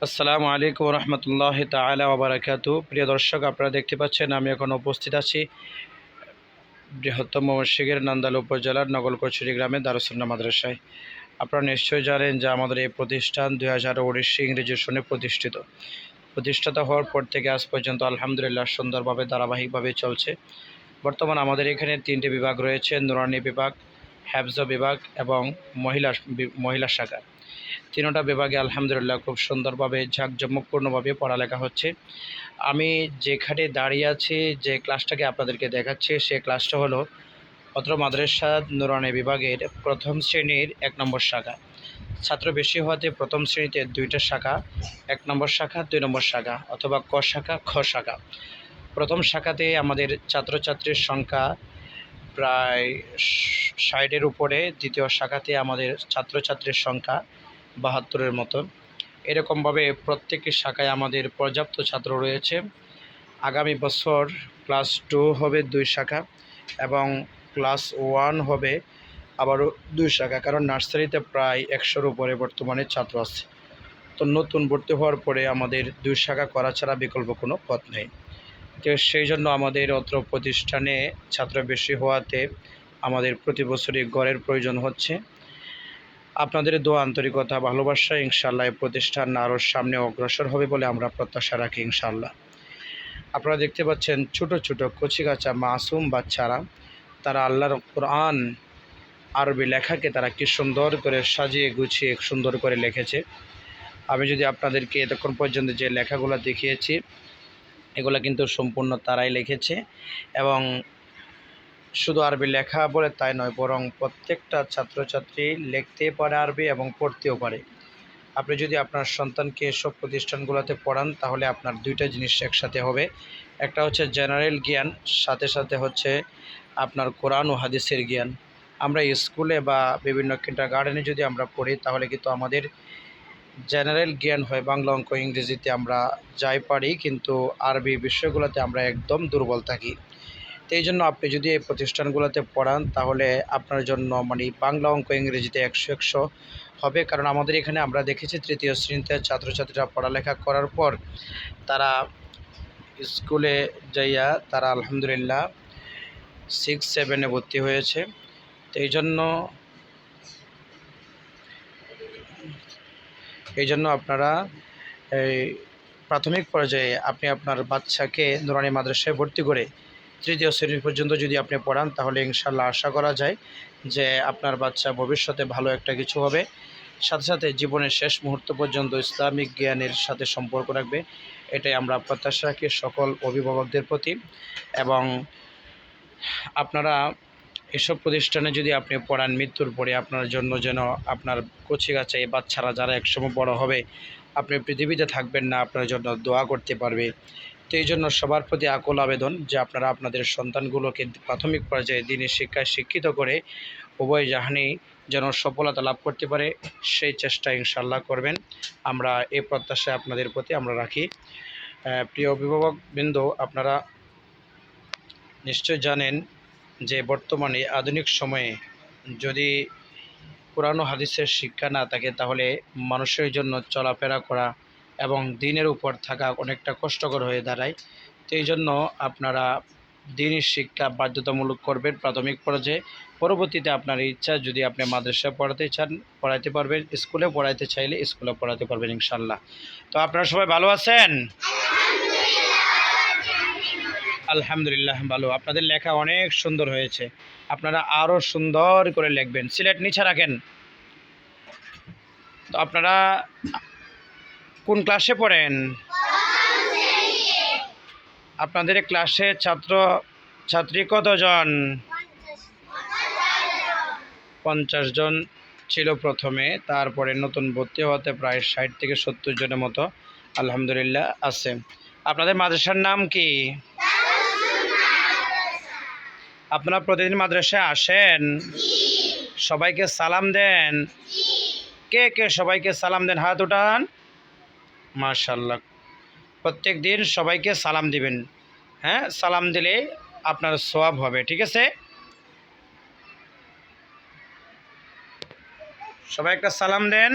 আসসালামু আলাইকুম রহমতুল্লাহ তাআলা ওয়া বারাকাতুহু। প্রিয় দর্শক, আপনারা দেখতে পাচ্ছেন আমি এখন উপস্থিত আছি বৃহত্তম মসজিদের নান্দাইল উপজেলার নগলকচুরি গ্রামে দারুস সুন্নাহ মাদ্রাসায়। আপনারা নিশ্চয়ই জানেন যে আমাদের এই প্রতিষ্ঠান 2019 ইংরেজি সনে প্রতিষ্ঠিত হওয়ার পর থেকে আজ পর্যন্ত আলহামদুলিল্লাহ সুন্দরভাবে ধারাবাহিকভাবে চলছে। বর্তমান আমাদের এখানে 3টি বিভাগ রয়েছে: নুরানি বিভাগ, হেফজ বিভাগ এবং মহিলা শাখা। তিনোটা বিভাগে আলহামদুলিল্লাহ খুব সুন্দরভাবে ঝাঁকজমকপূর্ণভাবে পড়ালেখা হচ্ছে। আমি যেখানে দাঁড়িয়ে আছি, যে ক্লাসটাকে আপনাদেরকে দেখাচ্ছি, সে ক্লাসটা হলো অত্র মাদ্রাসা নুরানি বিভাগের প্রথম শ্রেণীর 1 নম্বর শাখা। ছাত্র বেশি হওয়াতে প্রথম শ্রেণীতে 2টা শাখা, 1 নম্বর শাখা, 2 নম্বর শাখা অথবা ক শাখা, খ শাখা। প্রথম শাখাতে আমাদের ছাত্রছাত্রীর সংখ্যা প্রায় 60-এর উপরে। দ্বিতীয় শাখাতে আমাদের ছাত্রছাত্রীর সংখ্যা 72-এর মতো। এরকমভাবে প্রত্যেকটি শাখায় আমাদের পর্যাপ্ত ছাত্র রয়েছে। আগামী বছর ক্লাস 2 হবে 2 শাখা এবং ক্লাস 1 হবে আবারও 2 শাখা, কারণ নার্সারিতে প্রায় 100-এর উপরে বর্তমানে ছাত্র আছে। তো নতুন ভর্তি হওয়ার পরে আমাদের 2 শাখা করা ছাড়া বিকল্প কোনো পথ নেই। তো সেই জন্য আমাদের অত্র প্রতিষ্ঠানে ছাত্র বেশি হওয়াতে আমাদের প্রতি বছরই গড়ের প্রয়োজন হচ্ছে। আপনাদের দোয়া, আন্তরিকতা, ভালোবাসা, ইনশাআল্লাহ এই প্রতিষ্ঠান আরও সামনে অগ্রসর হবে বলে আমরা প্রত্যাশা রাখি ইনশাআল্লাহ। আপনারা দেখতে পাচ্ছেন ছোট ছোট কচিকাঁচা মাসুম বাচ্চারা, তারা আল্লাহর কোরআন আরবি লেখাকে তারা কি সুন্দর করে সাজিয়ে গুছিয়ে সুন্দর করে লিখেছে। আমি যদি আপনাদেরকে এতক্ষণ পর্যন্ত যে লেখাগুলো দেখিয়েছি, এগুলো কিন্তু সম্পূর্ণ তারাই লিখেছে। এবং শুধু আরবি লেখা বলে তাই নয়, বরং প্রত্যেকটা ছাত্রছাত্রী লিখতে পারে আরবি এবং পড়তেও পারে। আপনি যদি আপনার সন্তানকে এসব প্রতিষ্ঠানগুলোতে পড়ান, তাহলে আপনার 2টা জিনিস একসাথে হবে। একটা হচ্ছে জেনারেল জ্ঞান, সাথে সাথে হচ্ছে আপনার কোরআন ও হাদিসের জ্ঞান। আমরা স্কুলে বা বিভিন্ন কিন্ডারগার্টেনে যদি আমরা পড়ি, তাহলে কিন্তু আমাদের জেনারেল জ্ঞান হয় বাংলা, অঙ্ক, ইংরেজিতে আমরা যাই পারি, কিন্তু আরবি বিষয়গুলোতে আমরা একদম দুর্বল থাকি। তো এই জন্য আপনি যদি এই প্রতিষ্ঠানগুলোতে পড়ান, তাহলে আপনার জন্য বাংলা, অঙ্ক, ইংরেজিতে 100 হবে। কারণ আমাদের এখানে আমরা দেখেছি 3য় শ্রেণীতে ছাত্রছাত্রীরা পড়ালেখা করার পর তারা স্কুলে যাইয়া তারা আলহামদুলিল্লাহ 6-7-এ ভর্তি হয়েছে। তো এই জন্য আপনারা এই প্রাথমিক পর্যায়ে আপনি আপনার বাচ্চাকে নুরানি মাদ্রাসায় ভর্তি করে 3য় শ্রেণী পর্যন্ত যদি আপনি পড়ান, তাহলে ইনশাআল্লাহ আশা করা যায় যে আপনার বাচ্চা ভবিষ্যতে ভালো একটা কিছু হবে। সাথে সাথে জীবনের শেষ মুহূর্ত পর্যন্ত ইসলামিক জ্ঞানের সাথে সম্পর্ক রাখবে। এটাই আমরা প্রত্যাশা রাখি সকল অভিভাবকদের প্রতি। এবং আপনারা এসব প্রতিষ্ঠানে যদি আপনি পড়ান, মৃত্যুর পরে আপনার জন্য যেন আপনার কচিকাঁচা এই বাচ্চারা যারা একসময় বড় হবে, আপনি পৃথিবীতে থাকবেন না, আপনার জন্য দোয়া করতে পারবে। তো এই জন্য সবার প্রতি আকুল আবেদন যে আপনারা আপনাদের সন্তানগুলোকে প্রাথমিক পর্যায়ে দ্বীনি শিক্ষায় শিক্ষিত করে উভয় জাহানেই যেন সফলতা লাভ করতে পারে, সেই চেষ্টা ইনশাআল্লাহ করবেন। আমরা এই প্রত্যাশা আপনাদের প্রতি আমরা রাখি। প্রিয় অভিভাবকবৃন্দ, আপনারা নিশ্চয় জানেন যে বর্তমানে আধুনিক সময়ে যদি কোরআন ও হাদিসের শিক্ষা না থাকে, তাহলে মানুষের জন্য চলাফেরা করা এবং দিনের উপর থাকা অনেকটা কষ্টকর হয়ে দাঁড়ায়। তো এই জন্য আপনারা দিনের শিক্ষা বাধ্যতামূলক করবেন প্রাথমিক পর্যায়ে। পরবর্তীতে আপনার ইচ্ছা, যদি আপনি মাদ্রাসায় পড়াতে চান পড়াইতে পারবেন, স্কুলে পড়াইতে চাইলে স্কুলে পড়াতে পারবেন ইনশাআল্লাহ। তো আপনারা সবাই ভালো আছেন? আলহামদুলিল্লাহ ভালো। আপনাদের লেখা অনেক সুন্দর হয়েছে, আপনারা আরও সুন্দর করে লিখবেন। সিলেট নিচে রাখেন। তো আপনারা কোন ক্লাসে পড়েন? আপনাদের ক্লাসে ছাত্র ছাত্রী কতজন? 50 জন ছিল প্রথমে, তারপরে নতুন ভর্তি হওয়াতে প্রায় 60 থেকে 70 জনের মতো আলহামদুলিল্লাহ আছে। আপনাদের মাদ্রাসার নাম কি? আপনারা প্রতিদিন মাদ্রাসায় আসেন? সবাইকে সালাম দেন? কে কে সবাইকে সালাম দেন? হাত উঠান। মাশাআল্লাহ, প্রত্যেক দিন সবাইকে সালাম দিবেন। হ্যাঁ, সালাম দিলে আপনার সওয়াব হবে, ঠিক আছে? সবাই একটা সালাম দেন।